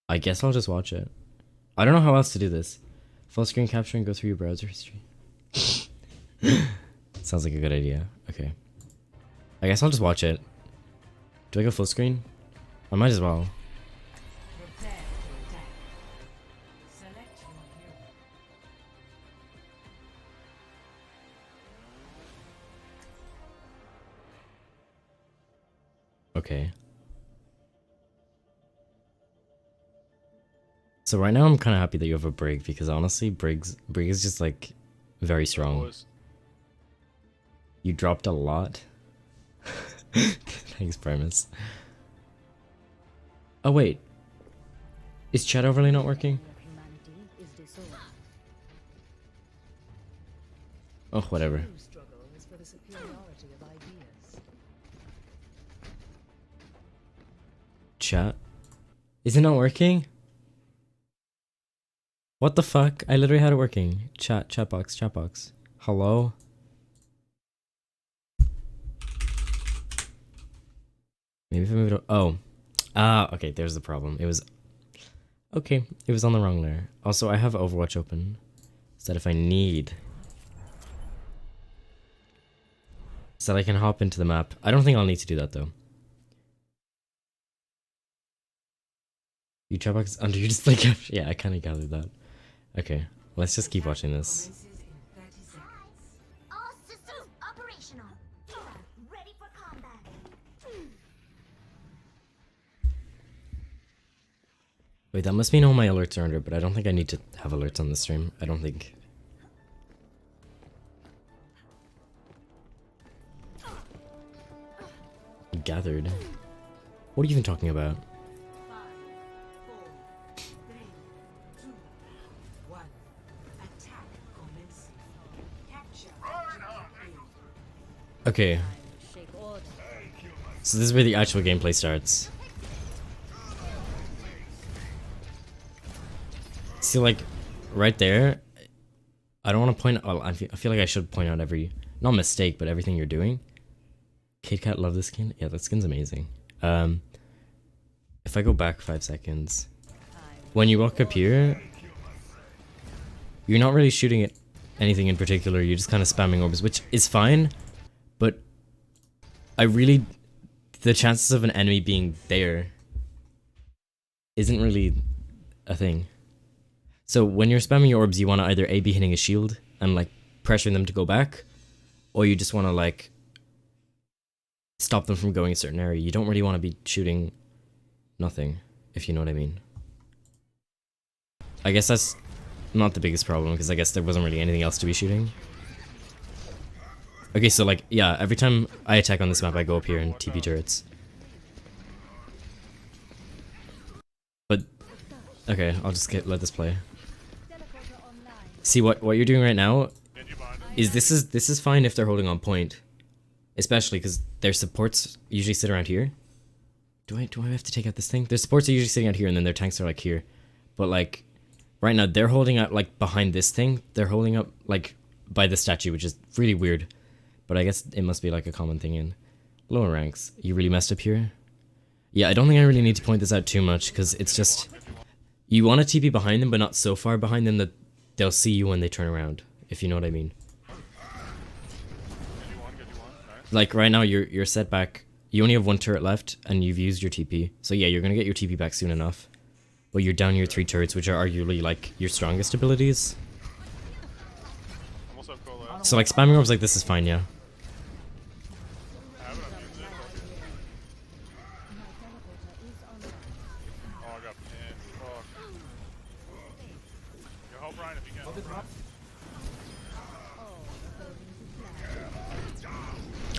I guess I'll just watch it. I don't know how else to do this. Full screen capture and go through your browser history. Sounds like a good idea. Okay. I guess I'll just watch it. Do I go full screen? I might as well. Okay. So right now I'm kind of happy that you have a Brig because honestly, Brig is just like very strong. You dropped a lot. Thanks, Primus. Oh wait, is chat overlay not working? Oh, whatever. Chat? Is it not working? What the fuck? I literally had it working. Chat box. Hello? Maybe if I move it. Oh. Ah, okay, there's the problem. It was. Okay, it was on the wrong layer. Also, I have Overwatch open. So that if I need. So that I can hop into the map. I don't think I'll need to do that though. You chat box under your display capture. Yeah, I kind of gathered that. Okay, let's just keep watching this. Wait, that must mean all my alerts are under, but I don't think I need to have alerts on the stream. I don't think. Gathered? What are you even talking about? Okay. So this is where the actual gameplay starts. See, like, right there, I don't want to point out, well, I feel like I should point out every, not mistake, but everything you're doing. Kit Kat, love this skin. Yeah, that skin's amazing. If I go back 5 seconds, when you walk up here, you're not really shooting at anything in particular, you're just kind of spamming orbs, which is fine, but the chances of an enemy being there isn't really a thing. So when you're spamming your orbs, you want to either A, be hitting a shield and like pressuring them to go back, or you just want to like stop them from going a certain area. You don't really want to be shooting nothing, if you know what I mean. I guess that's not the biggest problem, because I guess there wasn't really anything else to be shooting. Okay, so like, yeah, every time I attack on this map, I go up here and TP turrets. But, okay, I'll just let this play. See, what you're doing right now is this is fine if they're holding on point. Especially because their supports usually sit around here. Do I have to take out this thing? Their supports are usually sitting out here and then their tanks are like here. But like, right now they're holding up like behind this thing. They're holding up like by the statue, which is really weird. But I guess it must be like a common thing in lower ranks. You really messed up here? Yeah, I don't think I really need to point this out too much because it's just... You want to TP behind them, but not so far behind them that they'll see you when they turn around, if you know what I mean. Like right now you're set back, you only have one turret left and you've used your TP. So yeah, you're gonna get your TP back soon enough. But you're down your 3 turrets, which are arguably like your strongest abilities. So like spamming orbs like this is fine, yeah.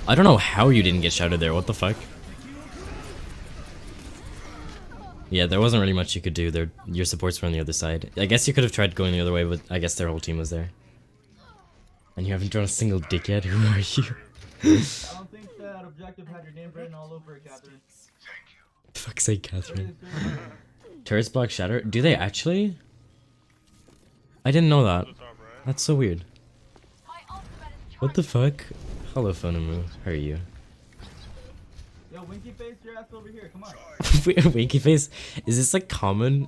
I don't know how you didn't get shouted there, what the fuck? Yeah, there wasn't really much you could do. Your supports were on the other side. I guess you could have tried going the other way, but I guess their whole team was there. And you haven't drawn a single dick yet? Who are you? I don't think that objective had your name written all over it, Catherine. Fuck's sake, Catherine. Turrets block shatter? Do they actually? I didn't know that. That's so weird. What the fuck? Hello, Phonomu. How are you? Yo, Winky Face, your ass over here. Come on. Winky Face? Is this like common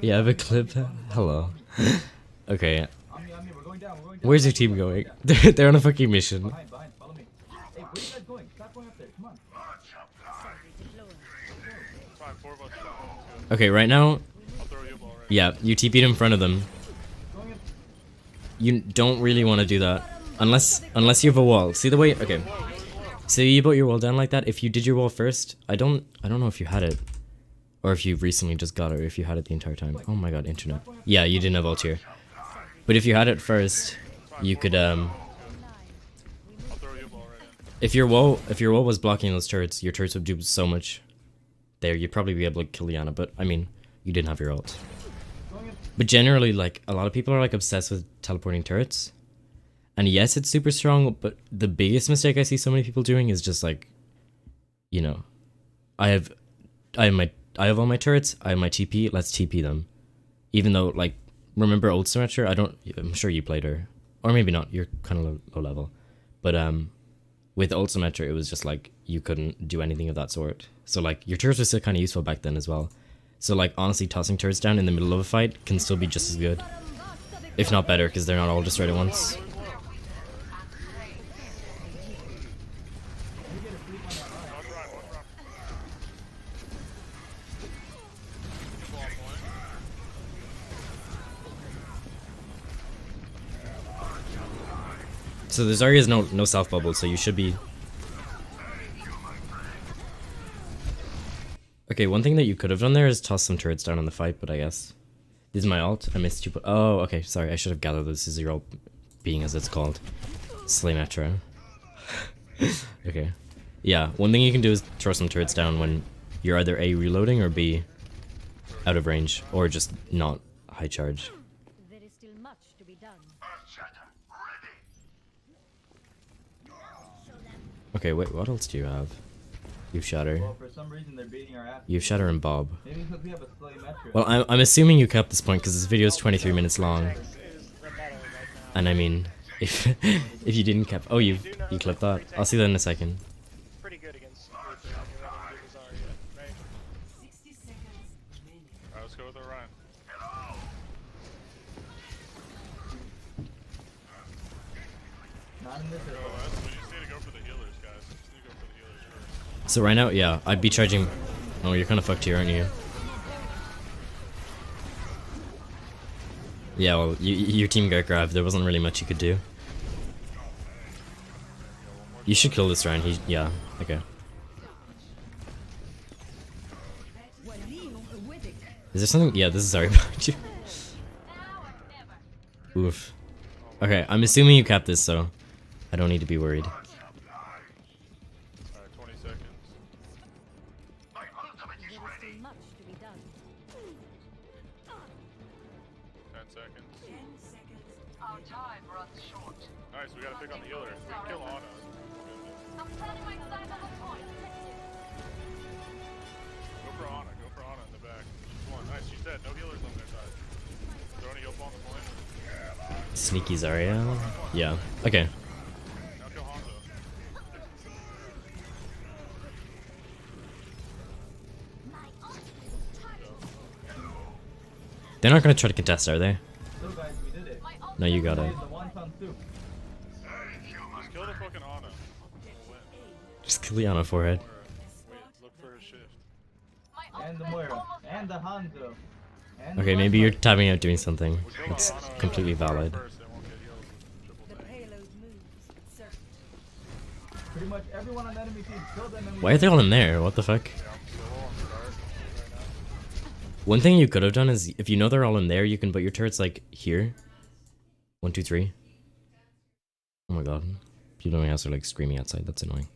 Yeah, I have a clip. Hello. Okay. On me, we're going down, Where's your team going? They're on a fucking mission. Behind, follow me. Hey, where you guys going? Stop going up there, come on. It's fine, 4 of us down. Okay, right now, I'll throw you a ball right yeah, you TP'd in front of them. Going up. You don't really want to do that. Unless you have a wall. See the way? Okay. So you put your wall down like that. If you did your wall first, I don't know if you had it. Or if you recently just got it, or if you had it the entire time. Oh my god, internet. Yeah, you didn't have ult here. But if you had it first, you could I'll throw you a ball right in. if your wall was blocking those turrets, your turrets would do so much there. You'd probably be able to kill Liana, but I mean, you didn't have your ult. But generally, like, a lot of people are like obsessed with teleporting turrets. And yes, it's super strong, but the biggest mistake I see so many people doing is just like, you know, I have all my turrets, I have my TP, let's TP them. Even though, like, remember old Symmetra? I'm sure you played her. Or maybe not, you're kind of low level. But with old Symmetra, it was just like, you couldn't do anything of that sort. So like, your turrets were still kind of useful back then as well. So like, honestly, tossing turrets down in the middle of a fight can still be just as good. If not better, because they're not all destroyed at once. So the Zarya is no self bubble, so you should be. Okay, one thing that you could have done there is toss some turrets down on the fight, but I guess this is my ult. I missed you. Oh, okay. Sorry, I should have gathered this is your ult, being as it's called, Symmetra. Okay, yeah. One thing you can do is throw some turrets down when you're either A, reloading, or B, out of range, or just not high charge. There is still much to be done. Okay, wait. What else do you have? You've Shatter. Well, for some reason they're beating our ass. You've Shatter and Bob. Maybe because we have a Symmetra. Well, I'm assuming you kept this point because this video is 23 minutes long. And I mean, if if you didn't cap, oh, you clipped that. I'll see that in a second. Pretty good against Zarya, right? 60 seconds remaining. Alright, let's go with Orion. Not in this Go, area. we just need to go for the healers, guys. We just need to go for the healers first. So right now, yeah, I'd be charging. Oh, you're kind of fucked here, aren't you? Yeah, well, your team got grabbed. There wasn't really much you could do. You should kill this round. Yeah, okay. Is there something? Yeah, this is sorry about you. Oof. Okay, I'm assuming you capped this, so I don't need to be worried. Alright, 20 seconds. There is still much to be done. 10 seconds. 10 seconds. Our time runs short. Alright, so we gotta pick on the healer. If we kill Ana, I'm planning my side on the point. go for Ana. Go for Ana in the back. She's one. Nice, she's dead. No healers on their side. Throw any heal on the point. Sneaky Zarya. Yeah. Okay. Now kill Hanzo. They're not gonna try to contest, are they? So guys, we did it. No, you got it. The wonton soup. Just kill the fucking Ana. We'll win. Just kill the on forehead. Wait, look for his shift. And the Moira. And the Hanzo. And Okay, the maybe you're Wonton. tabbing out doing something. We'll kill That's Ana completely valid. first, they won't get healed with The triple tank. payload moves. Circle. Pretty much everyone on the enemy team. Kill them and we Why are they all in there? What the fuck? Yeah, I'm so low on the dart right now. One thing you could have done is, if you know they're all in there, you can put your turrets like here. 1, 2, 3. Oh my god. People in my house are like screaming outside. That's annoying.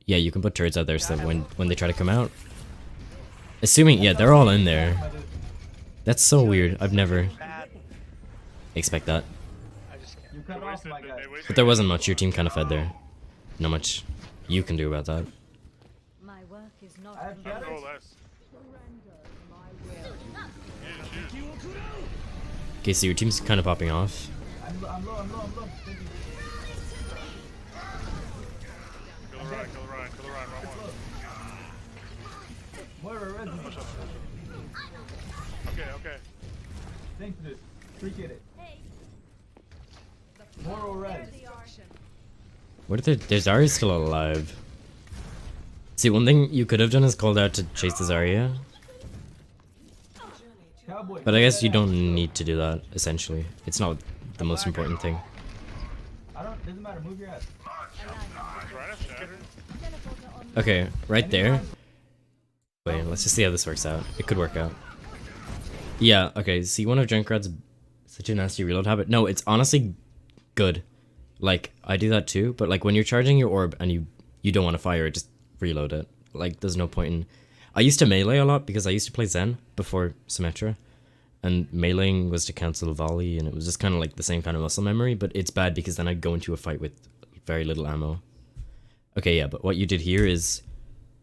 Yeah, you can put turrets out there so that when they try to come out. Assuming, yeah, they're all in there. That's so weird. I've never expect that. You cut off my guy. But there wasn't much. Your team kind of fed there. Not much you can do about that. My work is not I have done. shadows. Go less. My will. Shoot. Okay, so your team's kind of popping off. I'm low. Thank you. Kill the Ryan, run one. Moira, res me. okay. Thanks, dude. Appreciate it. Moral res. What if there's Zarya still alive? See, one thing you could have done is called out to chase the Zarya. Cowboy. But I guess you don't need to do that, essentially. It's not the most important thing. Doesn't matter, move your ass. Right up Shatter. Okay, right there. Wait, let's just see how this works out. It could work out. Yeah, okay, see, one of Junkrat's such a nasty reload habit. No, it's honestly good. Like, I do that too, but like when you're charging your orb and you don't want to fire it, just reload it. Like, there's no point in... I used to melee a lot because I used to play Zen before Symmetra. And meleeing was to cancel volley, and it was just kind of like the same kind of muscle memory, but it's bad because then I'd go into a fight with very little ammo. Okay, yeah, but what you did here is...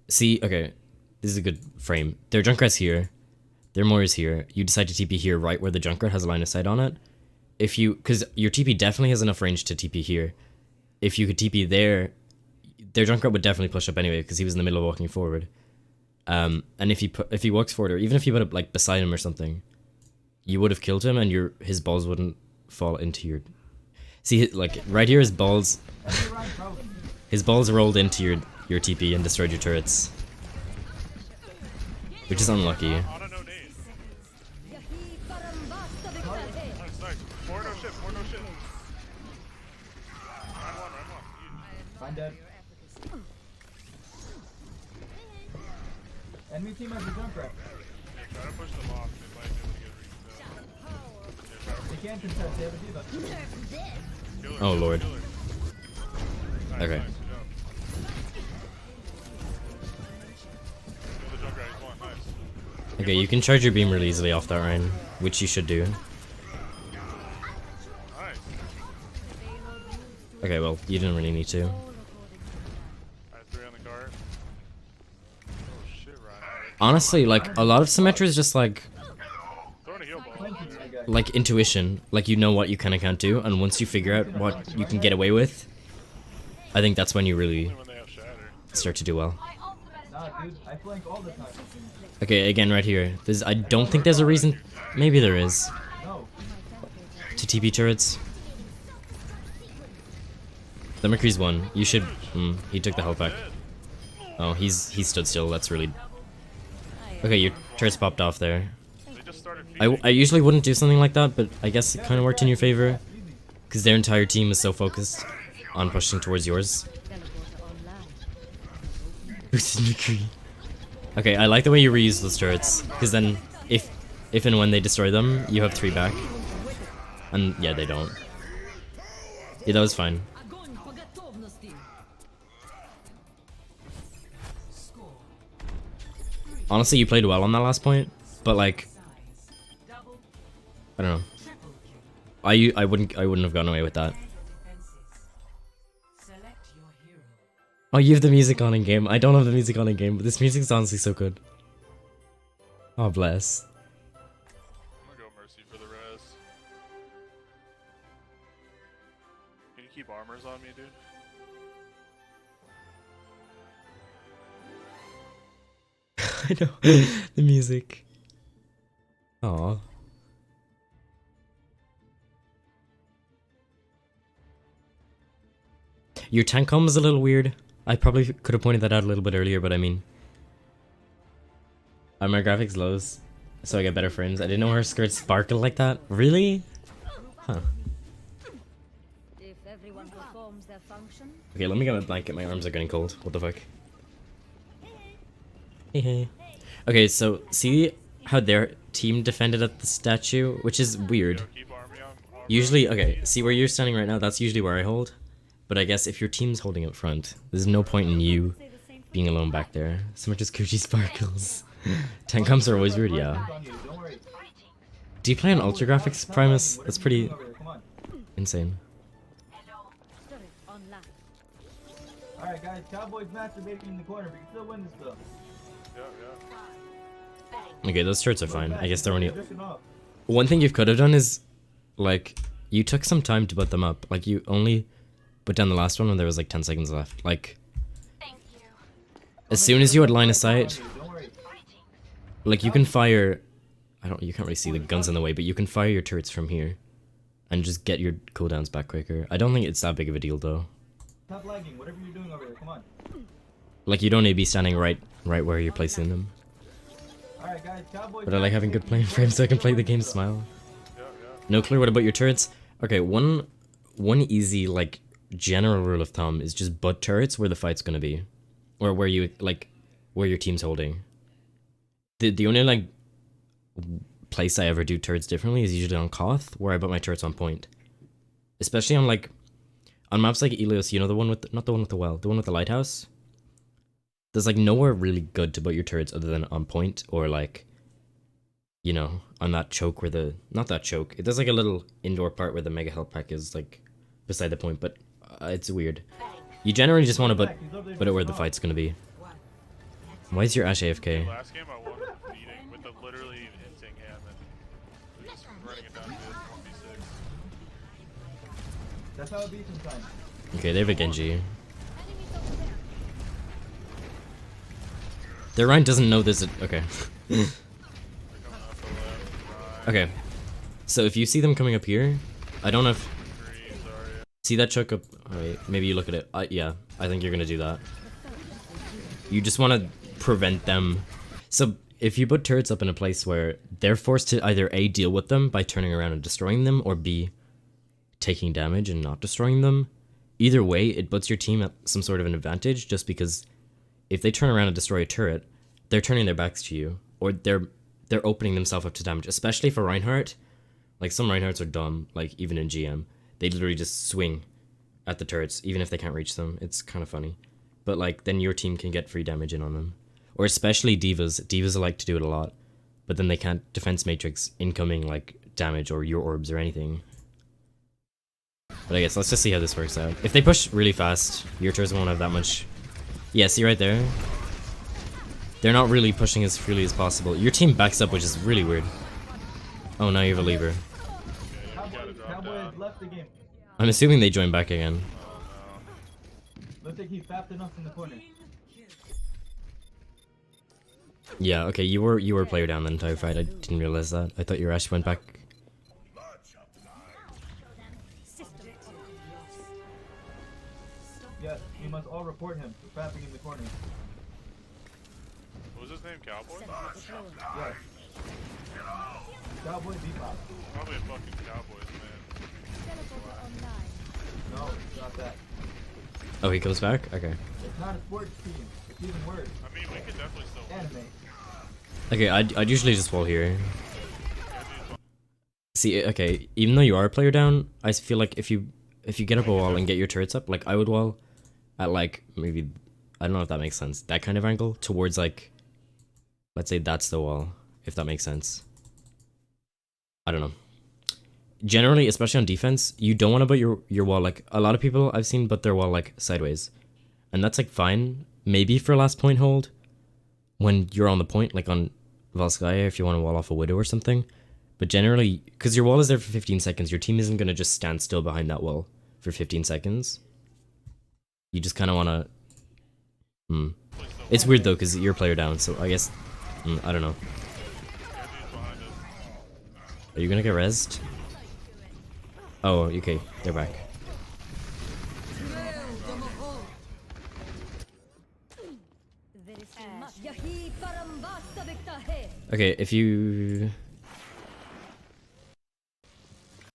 See, okay, this is a good frame. Their Junkrat's here. Their Moira's here. You decide to TP here right where the Junkrat has a line of sight on it. If you... Because your TP definitely has enough range to TP here. If you could TP there, their Junkrat would definitely push up anyway because he was in the middle of walking forward. And if he walks forward, or even if you put it like beside him or something, you would have killed him and his balls wouldn't fall into your... See, like, right here his balls... His balls rolled into your TP and destroyed your turrets. Which is unlucky. On a no nade. Nice. More no shit, more no shit. Round one. Find dead. Enemy team has a Junkrat. Yeah, try to push them off. They might be able to get reached out. They can't contest, they have a diva. Kill her, Oh, kill her, Lord. kill her. Nice, Okay. nice, good job. Kill the Junkrat, he's one, nice. Okay, you can charge your beam really easily off that Rhine, which you should do. Nice. Okay, well, you didn't really need to. Alright, 3 on the cart. Oh shit, Ryan. Honestly, like, a lot of Symmetra is just like Throwing a heal ball. Clinton's my guy. like intuition. Like, you know what you can and can't do, and once you figure out what you can get away with, I think that's when you really Only when they have Shatter. start to do well. My ultimate Nah, dude, I flank all the time. Okay, again, right here. I don't think there's a reason. Maybe there is. No. To TP turrets. The McCree's one. You should... he took the health back. Oh, he stood still. That's really... Okay, your turrets popped off there. They just started feeding. I usually wouldn't do something like that, but I guess it kind of worked in your favor. Because their entire team is so focused on pushing towards yours. Boosted McCree. Okay, I like the way you reuse those turrets. Because then, if and when they destroy them, you have 3 back. And yeah, they don't. Yeah, that was fine. Honestly, you played well on that last point, but like, I don't know. I wouldn't have gone away with that. Oh, you have the music on in game. I don't have the music on in game, but this music is honestly so good. Oh, bless. I'm gonna go Mercy for the res. Can you keep armors on me, dude? I know. The music. Aw. Your tank comm is a little weird. I probably could have pointed that out a little bit earlier, but I mean... my graphics lows, so I get better frames. I didn't know her skirts sparkle like that. Really? Huh. If everyone performs their function, Okay, let me get my blanket. My arms are getting cold. What the fuck? Hey, hey. Okay, so see how their team defended at the statue? Which is weird. Keep army on. Armor. Usually, okay, see where you're standing right now? That's usually where I hold. But I guess if your team's holding up front, there's no point in you being alone back there. So much as Coochie sparkles. Tank comps are always weird, yeah. Don't worry. Do you play on Ultra Graphics, Primus? That's pretty Come on. insane. turret online. Alright, guys, Cowboys masturbating in the corner, but you can still win this stuff. Yeah. Okay, those turrets are fine. I guess they're only... Drifting off. One thing you could have done is, like, you took some time to put them up. Like, you only put down the last one when there was, like, 10 seconds left. Like, Thank you. as soon as you had line of sight, Don't worry. like, you can fire I don't. You can't really see the guns in the way, but you can fire your turrets from here, and just get your cooldowns back quicker. I don't think it's that big of a deal though. Stop lagging. Whatever you're doing over there. Come on. Like you don't need to be standing right where you're placing them. All right, guys. Cowboys. But I like having good playing frames so I can play the game smile. Yeah, yeah. No clue. What about your turrets? Okay, one easy like general rule of thumb is just butt turrets where the fight's gonna be, or where you like where your team's holding. The only like place I ever do turrets differently is usually on Koth, where I put my turrets on point. Especially on like on maps like Ilios, you know, the one with not the one with the well, the one with the lighthouse. There's like nowhere really good to put your turrets other than on point or like, you know, on that choke where the not that choke. There's like a little indoor part where the mega health pack is like beside the point, but it's weird. You generally just want to put it where the fight's gonna be. Why is your Ashe AFK? Last game I won beating with the literally hinting hand and just running it down to 1v6. That's how it be sometimes. Okay, they have a Genji. Their Ryan doesn't know this. Okay. They're coming up the left, right, Okay. So if you see them coming up here, I don't know if three, sorry. see that chuck up. Oh, wait, maybe you look at it. Yeah, I think you're gonna do that. You just want to prevent them. So if you put turrets up in a place where they're forced to either A, deal with them by turning around and destroying them, or B, taking damage and not destroying them, either way, it puts your team at some sort of an advantage, just because if they turn around and destroy a turret, they're turning their backs to you, or they're opening themselves up to damage, especially for Reinhardt. Like, some Reinhardts are dumb, like, even in GM. They literally just swing at the turrets, even if they can't reach them. It's kind of funny. But, like, then your team can get free damage in on them. Or especially divas. Divas like to do it a lot. But then they can't defense matrix incoming, like, damage or your orbs or anything. But I guess let's just see how this works out. If they push really fast, your turrets won't have that much... Yeah, see right there? They're not really pushing as freely as possible. Your team backs up, which is really weird. Oh, now you have a lever. Cowboys left the game. I'm assuming they join back again. Looks like he's fapped enough in the corner. Yeah, okay, you were player down the entire fight. I didn't realize that. I thought your Ash went back. Yes, you must all report him for fapping in the corner. What was his name? Cowboy? Yes. Cowboy Bebop. Probably a fucking Cowboys man. No, it's not that. Oh, he goes back? Okay. It's not a sports team. It's even worse. I mean, we could definitely still win. Anime. Okay, I'd usually just wall here. See, okay, even though you are a player down, I feel like if you get up a wall and get your turrets up, like I would wall at like maybe, I don't know if that makes sense, that kind of angle towards like, let's say that's the wall, if that makes sense. I don't know. Generally, especially on defense, you don't want to put your wall, like a lot of people I've seen put their wall like sideways. And that's like fine, maybe for last point hold, when you're on the point, like on Valskaya, if you want to wall off a Widow or something. But generally, because your wall is there for 15 seconds, your team isn't going to just stand still behind that wall for 15 seconds. You just kind of want to... It's weird though, because you're a player down, so I guess... I don't know. Are you going to get rezzed? Oh, okay, they're back. Okay, if you...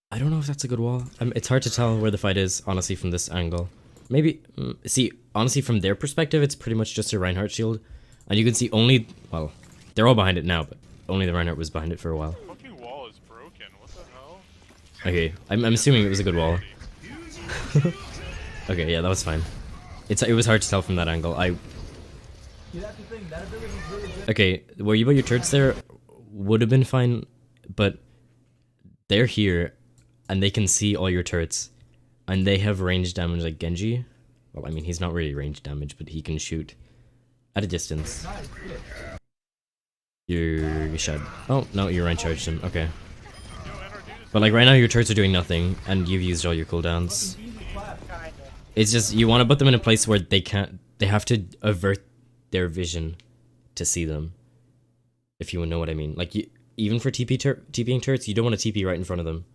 I don't know if that's a good wall. It's hard to tell where the fight is, honestly, from this angle. Maybe... see, honestly, from their perspective, it's pretty much just a Reinhardt shield. And you can see only... Well, they're all behind it now, but only the Reinhardt was behind it for a while. The fucking wall is broken. What the hell? Okay, I'm assuming it was a good wall. Okay, yeah, that was fine. It was hard to tell from that angle. See, that's the thing. That ability is really good. Okay, where you put your turrets there would have been fine, but they're here, and they can see all your turrets, and they have range damage like Genji. Well, I mean, he's not really range damage, but he can shoot at a distance. Nice, good. You should. Oh, no, you range charged him. Okay. But like right now, your turrets are doing nothing, and you've used all your cooldowns. Easy clap. It's just, you want to put them in a place where they have to avert their vision to see them. If you know what I mean. Like, even for TPing turrets, you don't want to TP right in front of them.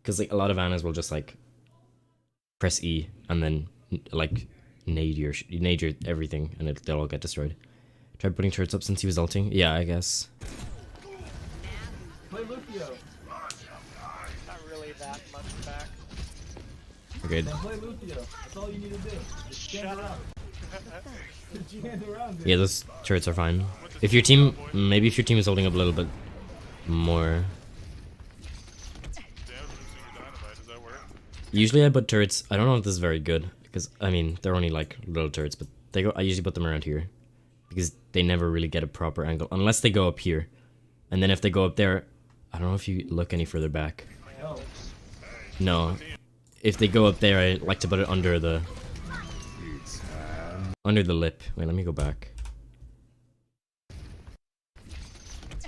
Because like a lot of Annas will just like press E and then like nade your everything and they'll all get destroyed. Tried putting turrets up since he was ulting? Yeah, I guess. Play Lucio. Not really that much back. Okay. Then play Lucio. That's all you need to do. Just stand around. Just stand around, dude. Yeah, those turrets are fine. If your team, maybe if your team is holding up a little bit more. Does that work? Usually I put turrets, I don't know if this is very good, because, I mean, they're only like little turrets, but I usually put them around here. Because they never really get a proper angle, unless they go up here. And then if they go up there, I don't know if you look any further back. No. No. If they go up there, I like to put it under the lip. Wait, let me go back. Does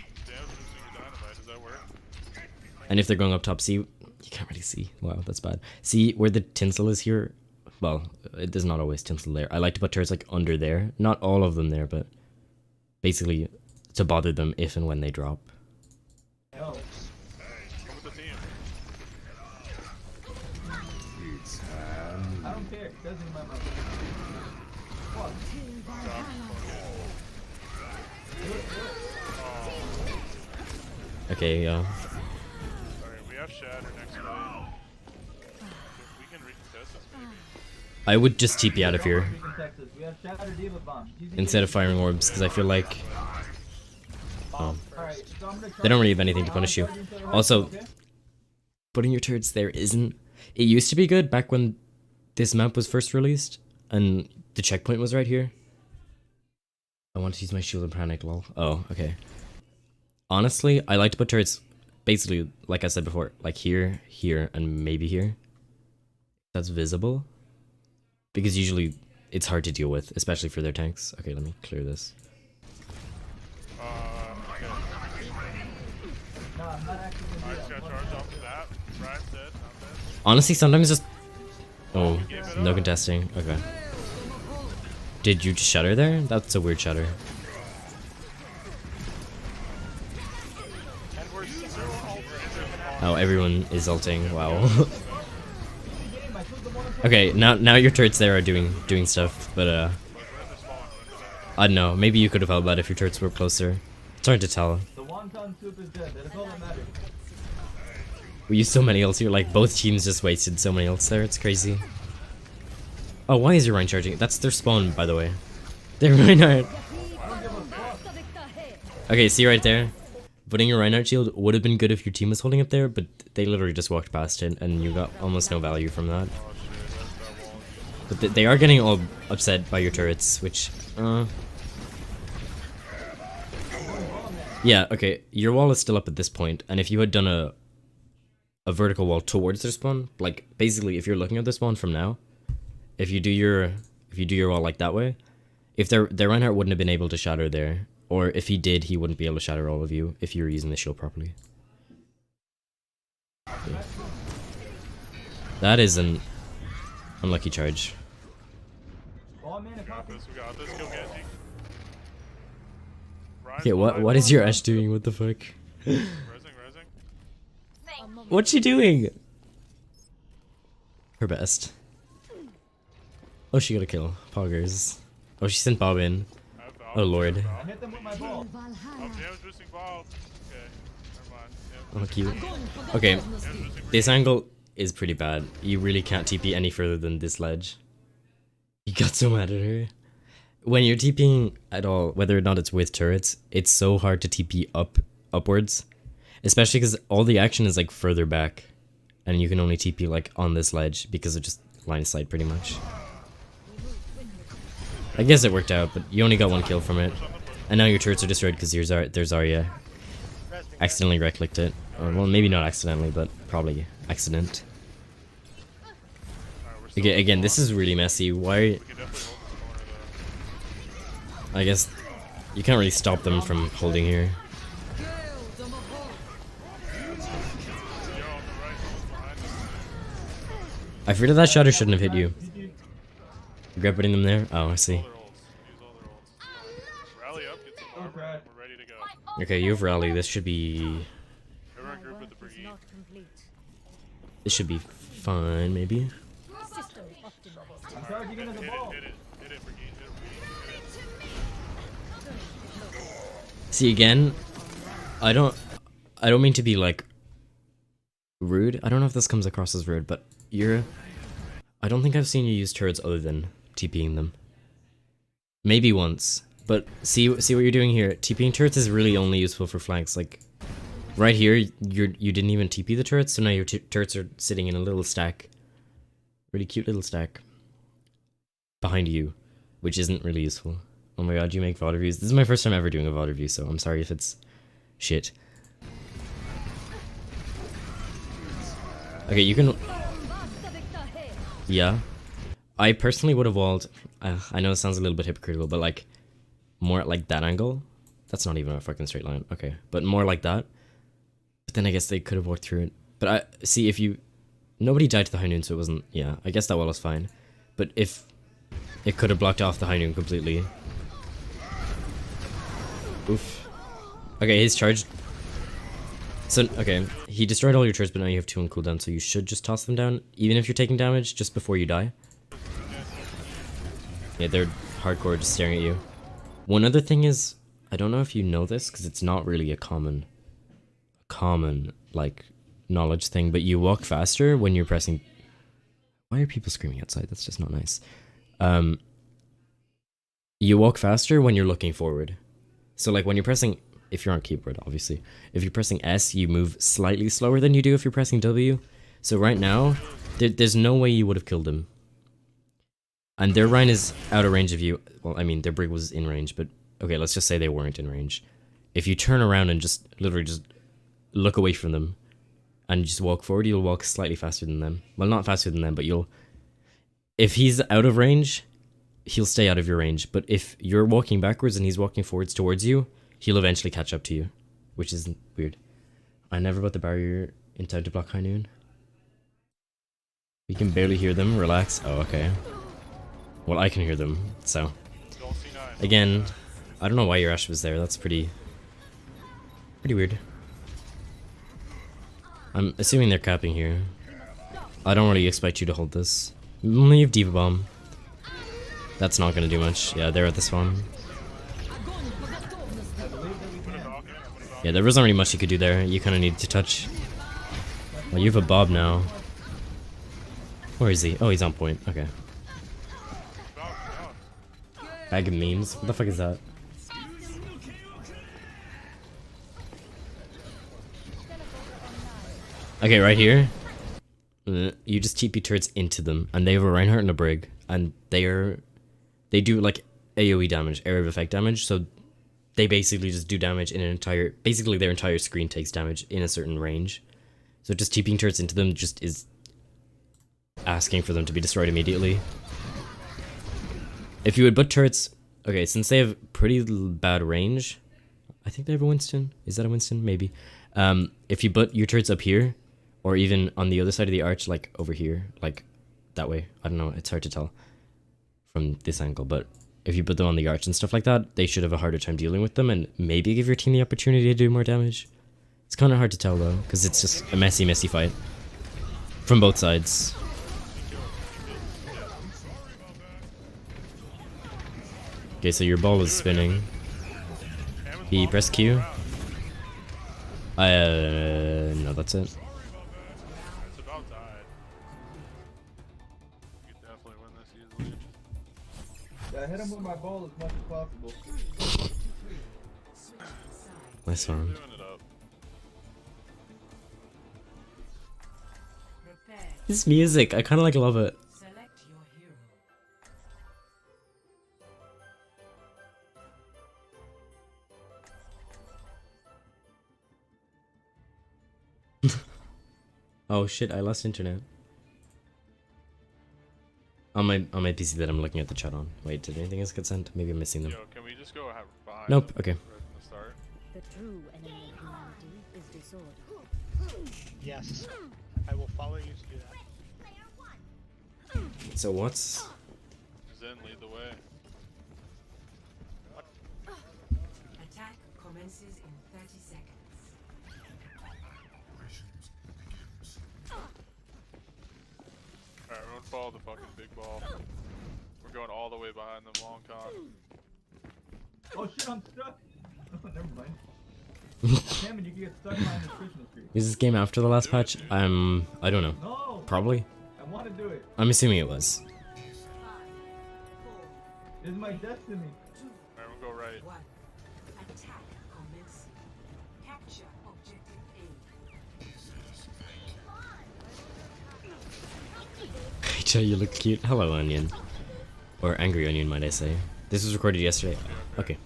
that work? And if they're going up top, see, you can't really see. Wow, that's bad. See where the tinsel is here? Well, there's not always tinsel there. I like to put turrets like under there. Not all of them there, but basically to bother them if and when they drop. No. Come with the team. I don't care. It doesn't matter. What? Okay, yeah. Alright, we have Shatter next play. We can recontest this maybe. I would just TP out of here We can Texas. We have Shatter Diva Bomb. instead of firing orbs, because I feel like Alright, so I'm gonna try they don't really have anything to punish you. Also, okay? putting your turrets there isn't... It used to be good back when this map was first released, and the checkpoint was right here. I want to use my shield and panic, lol. Oh, okay. Honestly, I like to put turrets, basically, like I said before, like here, here, and maybe here. That's visible. Because usually, it's hard to deal with, especially for their tanks. Okay, let me clear this. Okay. No, I'm not actually I gonna just do got that. charged off of that. Brian's dead. I'm dead. Honestly, sometimes just... Oh, no contesting. Okay. Did you just shutter there? That's a weird shutter. And we're 0 ults. Oh, everyone is ulting. Wow. Okay, now your turrets there are doing stuff, but I don't know. Maybe you could have held that if your turrets were closer. It's hard to tell. The wonton soup is dead. That's all that matters. We used so many ults here. Like both teams just wasted so many ults there. It's crazy. Oh, why is your Rhine charging? That's their spawn, by the way. They're Reinhardt. Okay, see right there. Putting your Reinhardt shield would have been good if your team was holding up there, but they literally just walked past it, and you got almost no value from that. But they are getting all upset by your turrets, which, yeah, okay, your wall is still up at this point, and if you had done a vertical wall towards their spawn, like, basically, if you're looking at the spawn from now, if you do your wall like that way, if their Reinhardt wouldn't have been able to shatter there, or if he did, he wouldn't be able to shatter all of you if you were using the shield properly. Okay. That is an unlucky charge. Oh man, We got this. We got this. Kill Genji. Brian's Okay, what alive. is your Ash doing? What the fuck? Resing. What's she doing? Her best. Oh, she got a kill. Poggers. Oh, she sent Bob in. I have Valve. Oh lord. Valve. I hit them with my ball. Oh, damage boosting Valve. Okay, never mind. Oh, cute. Okay, this angle is pretty bad. You really can't TP any further than this ledge. You got so mad at her. When you're TPing at all, whether or not it's with turrets, it's so hard to TP upwards. Especially because all the action is like further back. And you can only TP like on this ledge because of just line of sight pretty much. I guess it worked out, but you only got one kill from it. And now your turrets are destroyed because there's Zarya. Accidentally right-clicked it. Or, well, maybe not accidentally, but probably accident. Again, this is really messy. Why? We can definitely hold this corner though. I guess you can't really stop them from holding here. Yo, on the right, almost behind us. I fear that shatter shouldn't have hit you. Regret putting them there? Oh, I see. All their ults. Use all their ults. Rally up, get some armor. We're ready to go. Okay, you have rally. This should be Everyone group My with the work is brigade. not complete. this should be fine, maybe. System optimized. I'm charging into the ball. Hit it, brigade, hit it, See again, I don't mean to be like rude. I don't know if this comes across as rude, but I don't think I've seen you use turrets other than TPing them. Maybe once, but see what you're doing here. TPing turrets is really only useful for flanks. Like right here, you didn't even TP the turrets, so now your turrets are sitting in a little stack, really cute little stack behind you, which isn't really useful. Oh my god, you make VOD reviews. This is my first time ever doing a VOD review, so I'm sorry if it's shit. Okay, you can. Yeah. I personally would have walled. I know it sounds a little bit hypocritical, but like more at like that angle. That's not even a fucking straight line. Okay, but more like that. But then I guess they could have walked through it. But I see if you. Nobody died to the high noon, so it wasn't. Yeah, I guess that wall was fine. But if it could have blocked off the high noon completely. Oof. Okay, he's charged. So, okay, he destroyed all your turrets, but now you have 2 on cooldown, so you should just toss them down, even if you're taking damage, just before you die. Yeah, they're hardcore just staring at you. One other thing is, I don't know if you know this, because it's not really a common, like, knowledge thing, but you walk faster when you're pressing... Why are people screaming outside? That's just not nice. You walk faster when you're looking forward. So, like, when you're pressing... If you're on keyboard, obviously. If you're pressing S, you move slightly slower than you do if you're pressing W. So right now, there's no way you would have killed him. And their Rhine is out of range of you. Well, I mean, their Brig was in range, but... Okay, let's just say they weren't in range. If you turn around and just, literally just look away from them, and just walk forward, you'll walk slightly faster than them. Well, not faster than them, but you'll... If he's out of range, he'll stay out of your range. But if you're walking backwards and he's walking forwards towards you, he'll eventually catch up to you, which is weird. I never put the barrier in time to block high noon. We can barely hear them. Relax. Oh, okay. Well, I can hear them, so. Again, I don't know why your Ash was there. That's pretty weird. I'm assuming they're capping here. I don't really expect you to hold this. Only have Diva Bomb. That's not gonna do much. Yeah, they're at the spawn. Yeah, there wasn't really much you could do there. You kind of needed to touch. Well, you have a Bob now. Where is he? Oh, he's on point. Okay. Bag of memes? What the fuck is that? Okay, right here. You just TP turrets into them, and they have a Reinhardt and a Brig, and they do like AoE damage, area of effect damage, so they basically just do damage in an entire... Basically, their entire screen takes damage in a certain range. So just TPing turrets into them just is asking for them to be destroyed immediately. If you would put turrets... Okay, since they have pretty bad range... I think they have a Winston. Is that a Winston? Maybe. If you put your turrets up here, or even on the other side of the arch, like over here, like that way. I don't know, it's hard to tell from this angle, but... If you put them on the arch and stuff like that, they should have a harder time dealing with them and maybe give your team the opportunity to do more damage. It's kind of hard to tell though, because it's just a messy fight. From both sides. Okay, so your ball is spinning. He press Q. No, that's it. It's about died. You could definitely win this easily. Yeah, hit him with my ball as much as possible. Nice one. Doing it up. This music, I kind of like love it. Select your hero. Oh shit, I lost internet. On my PC that I'm looking at the chat on. Wait, did anything else get sent? Maybe I'm missing them. Yo, can we just go behind Nope, them okay. right from the start? The true enemy of humanity is disorder. Yes. I will follow you to do that. So what's... Zen, lead the way. Attack commences in 30 seconds. Alright, everyone follow the fucking big ball. We're going all the way behind them, long con. Oh shit, I'm stuck. Oh, never mind. Damn it, you can get stuck behind the Christmas tree. Is this game after the last patch? I don't know. No! Probably. I want to do it. I'm assuming it was. 5, 4, This is my destiny. 2, Alright, we'll go right. 1. Attack commencing. Capture objective A. Rachel, you look cute. Hello, Onion. Or Angry Onion, might I say. This was recorded yesterday. Okay.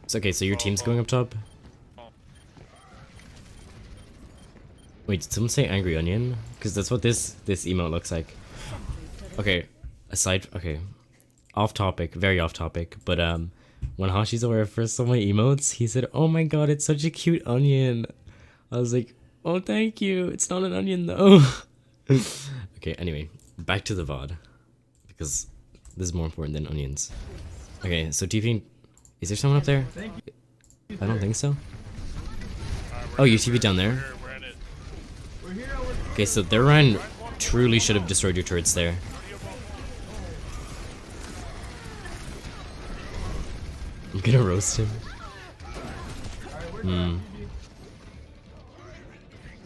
It's okay, so your team's going up top? Wait, did someone say Angry Onion? Because that's what this emote looks like. Okay, okay. Off topic, very off topic, but when Hashi's first saw my emotes, he said, "Oh my god, it's such a cute onion." I was like, "Oh, thank you. It's not an onion though." Okay, anyway, back to the VOD. Because this is more important than onions. Okay, so TV, is there someone up there? Thank you. I don't think so. Alright, Oh, you TV down there? we're in it. We're here. We're Okay, so their Ryan truly should have destroyed your turrets there. I'm gonna roast him.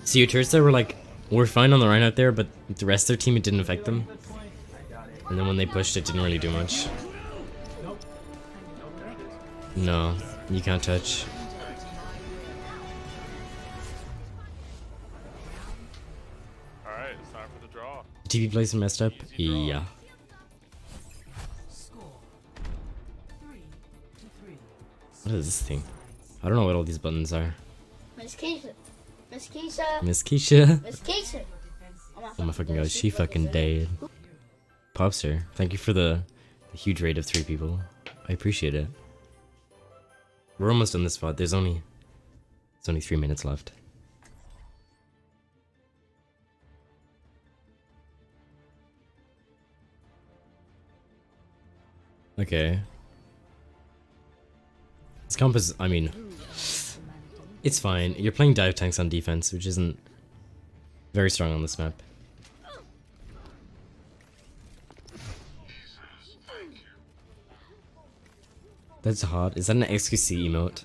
See, your turrets there were fine on the Ryan out there, but the rest of their team, it didn't affect them. And then when they pushed, it didn't really do much. No, you can't touch. Alright, it's time for the draw. TV plays messed up? Yeah. Score 3 to 3. What is this thing? I don't know what all these buttons are. Miss Keisha. Miss Keisha. Miss Keisha. Miss Keisha. Oh my fucking god, she fucking dead. Popster, thank you for the huge raid of 3 people. I appreciate it. We're almost done this VOD. There's only 3 minutes left. Okay. This comp is, I mean, it's fine. You're playing dive tanks on defense, which isn't very strong on this map. That's hot. Is that an XQC emote?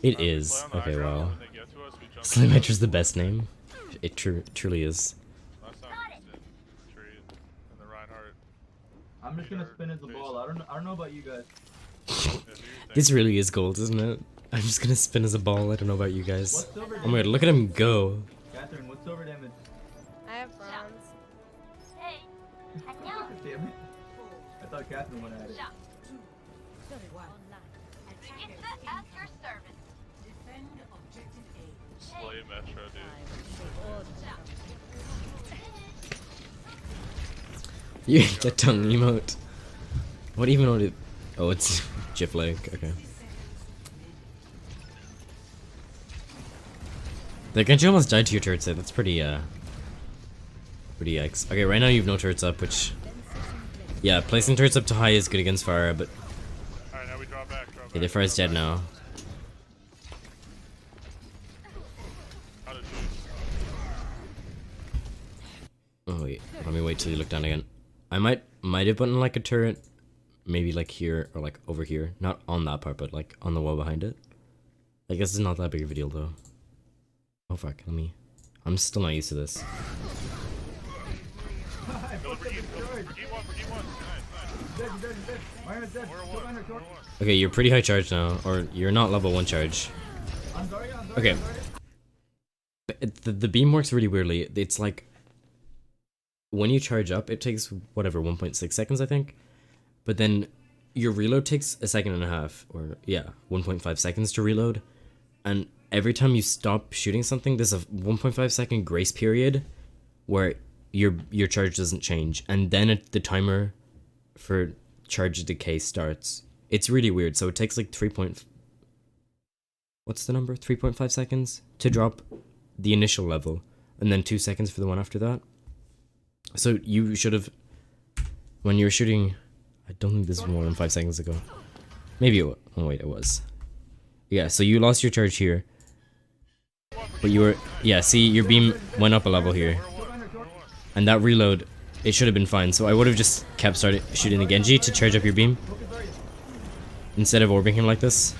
It is. Play on the Okay, high ground, wow. when they get to us, we jump Symmetra's the best name. It truly is. Last time we just did tree and the Reinhardt. I'm just gonna spin as a ball. I don't know about you guys. Yeah, do your thing. This really is gold, isn't it? I'm just gonna spin as a ball. I don't know about you guys. What's silver Oh my god, look at him go. Catherine, what's silver damage? I have bronze. Hey, Damn it. I thought Catherine went at it. 2, 1. it's at your service. Defend objective A. Slay Metro, dude. You the tongue emote. What even would it? Oh, it's GIF leg. Okay. The Genji almost died to your turrets there. That's pretty yikes. Okay, right now you have no turrets up, which, yeah, placing turrets up to high is good against fire, but Alright, now we draw back. okay, the fire's dead now. How to choose. Oh wait, let me wait till you look down again. I might have put in like a turret, maybe like here or like over here, not on that part, but like on the wall behind it. I guess it's not that big of a deal though. Oh fuck, I'm still not used to this. I fucked up the charge. Forget one. Nice. Dead, dead, dead. Myron's dead. We're Kill one. Myron, kill We're her. one. Okay, you're pretty high charge now, or you're not level 1 charge. I'm sorry, I'm sorry. Okay. I'm sorry. But the beam works really weirdly. It's like when you charge up, it takes whatever 1.6 seconds, I think. But then your reload takes a second and a half, or yeah, 1.5 seconds to reload. And every time you stop shooting something, there's a 1.5 second grace period where your charge doesn't change, and then the timer for charge decay starts. It's really weird. So it takes like 3.5 seconds to drop the initial level, and then 2 seconds for the one after that. So you should have, when you were shooting, I don't think this was more than 5 seconds ago. Maybe it was. Oh wait, it was. Yeah, so you lost your charge here. But you were... Yeah, see, your beam went up a level here. And that reload, it should have been fine. So I would have just kept shooting the Genji to charge up your beam. Instead of orbing him like this.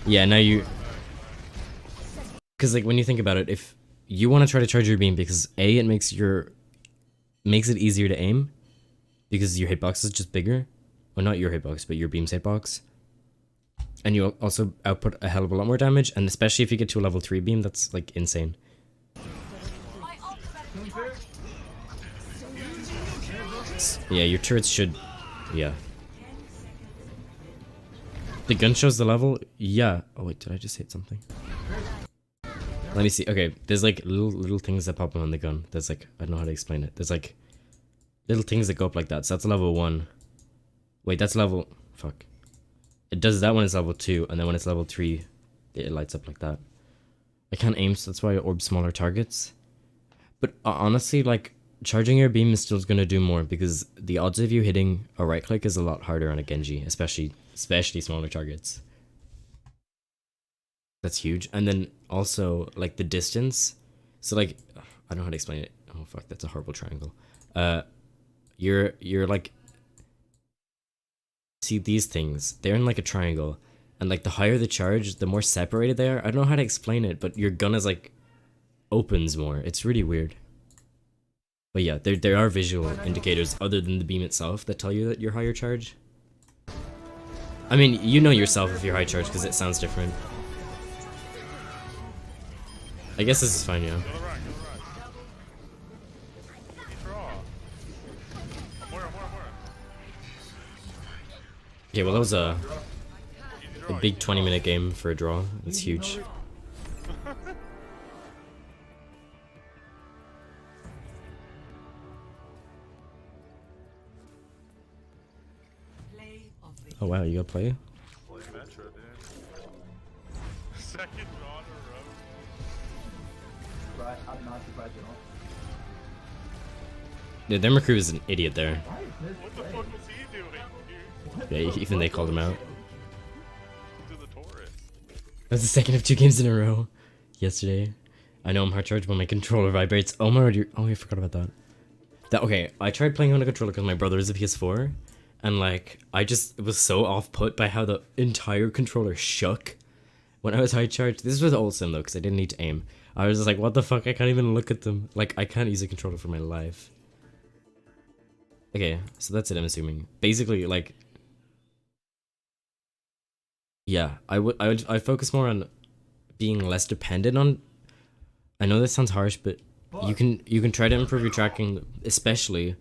Yeah, now you... Because like when you think about it, if you want to try to charge your beam because A, it makes it easier to aim. Because your hitbox is just bigger. Well, not your hitbox, but your beam's hitbox. And you also output a hell of a lot more damage, and especially if you get to a level 3 beam, that's like insane. Yeah, your turrets should... Yeah. The gun shows the level? Yeah. Oh wait, did I just hit something? Let me see. Okay, there's like little things that pop up on the gun. There's like... I don't know how to explain it. There's like... little things that go up like that. So that's level 1. Wait, that's level... Fuck. It does that when it's level 2, and then when it's level 3, it lights up like that. I can't aim, so that's why I orb smaller targets. But honestly, like, charging your beam is still going to do more, because the odds of you hitting a right click is a lot harder on a Genji, especially smaller targets. That's huge. And then also, like, the distance. So, like, I don't know how to explain it. Oh, fuck, that's a horrible triangle. You're like... See these things, they're in like a triangle, and like the higher the charge, the more separated they are. I don't know how to explain it, but your gun is like opens more. It's really weird. But yeah, there are visual indicators other than the beam itself that tell you that you're higher charge. I mean, you know yourself if you're high charge because it sounds different. I guess this is fine, yeah. Okay, well that was a big 20-minute game for a draw. That's huge. Oh wow, you gotta play? Symmetra, dude. Second draw in a row. Right, I'm not surprised at all. Dude, their recruit is an idiot there. What the fuck was he doing, dude? Yeah, even they called him out. To the Taurus. That was the second of 2 games in a row yesterday. I know I'm hard charged when my controller vibrates. Oh my god, oh I forgot about that. Okay, I tried playing on a controller because my brother is a PS4, and like I just was so off put by how the entire controller shook when I was high charged. This was old sim though, because I didn't need to aim. I was just like, what the fuck? I can't even look at them. Like I can't use a controller for my life. Okay, so that's it. I'm assuming basically like. Yeah, I'd focus more on being less dependent on. I know that sounds harsh, but you can try to improve your tracking, especially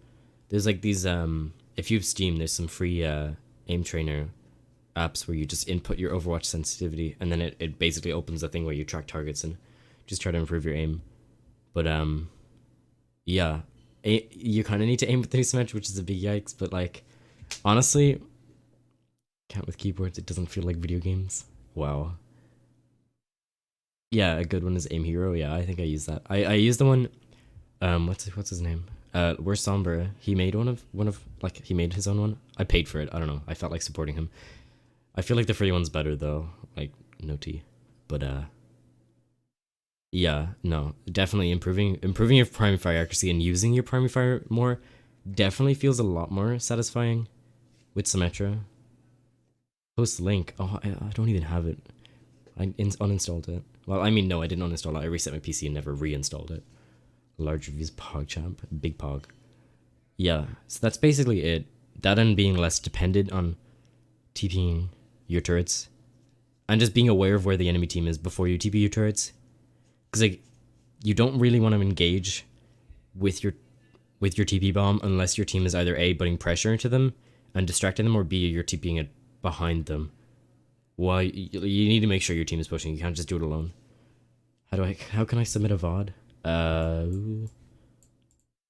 there's like these if you have Steam, there's some free aim trainer apps where you just input your Overwatch sensitivity and then it basically opens a thing where you track targets and just try to improve your aim. But yeah, you kind of need to aim with the new Symmetra, which is a big yikes, but like honestly, count with keyboards, it doesn't feel like video games. Wow. Yeah, a good one is Aim Hero. Yeah, I think I use that. I use the one. What's his name? Where's Sombra? He made one of like he made his own one. I paid for it. I don't know. I felt like supporting him. I feel like the free one's better though. Like no tea, but yeah, no, definitely improving your primary fire accuracy and using your primary fire more definitely feels a lot more satisfying with Symmetra. Post link. Oh, I don't even have it. I uninstalled it. Well, I mean, no, I didn't uninstall it. I reset my PC and never reinstalled it. Large reviews, PogChamp, big Pog. Yeah, so that's basically it. That and being less dependent on TPing your turrets. And just being aware of where the enemy team is before you TP your turrets. Because, like, you don't really want to engage with your TP bomb unless your team is either A, putting pressure into them and distracting them, or B, you're TPing it behind them. Well, you need to make sure your team is pushing. You can't just do it alone. How can I submit a VOD?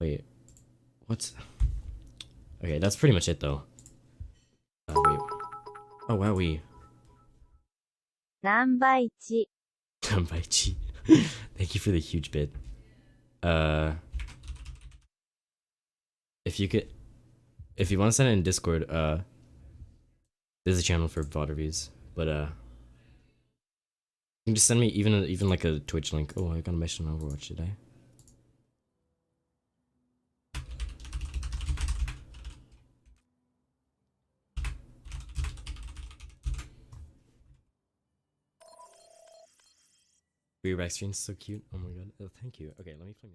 Wait, what's... Okay, that's pretty much it though. Wait. Oh, wowee. Nambaichi. Nambaichi. Thank you for the huge bit. If you want to send it in Discord, There's a channel for VOD reviews, but you can just send me even like a Twitch link. Oh, I got a mission on Overwatch today. Your back screen's so cute. Oh my god. Oh, thank you. Okay, let me play music.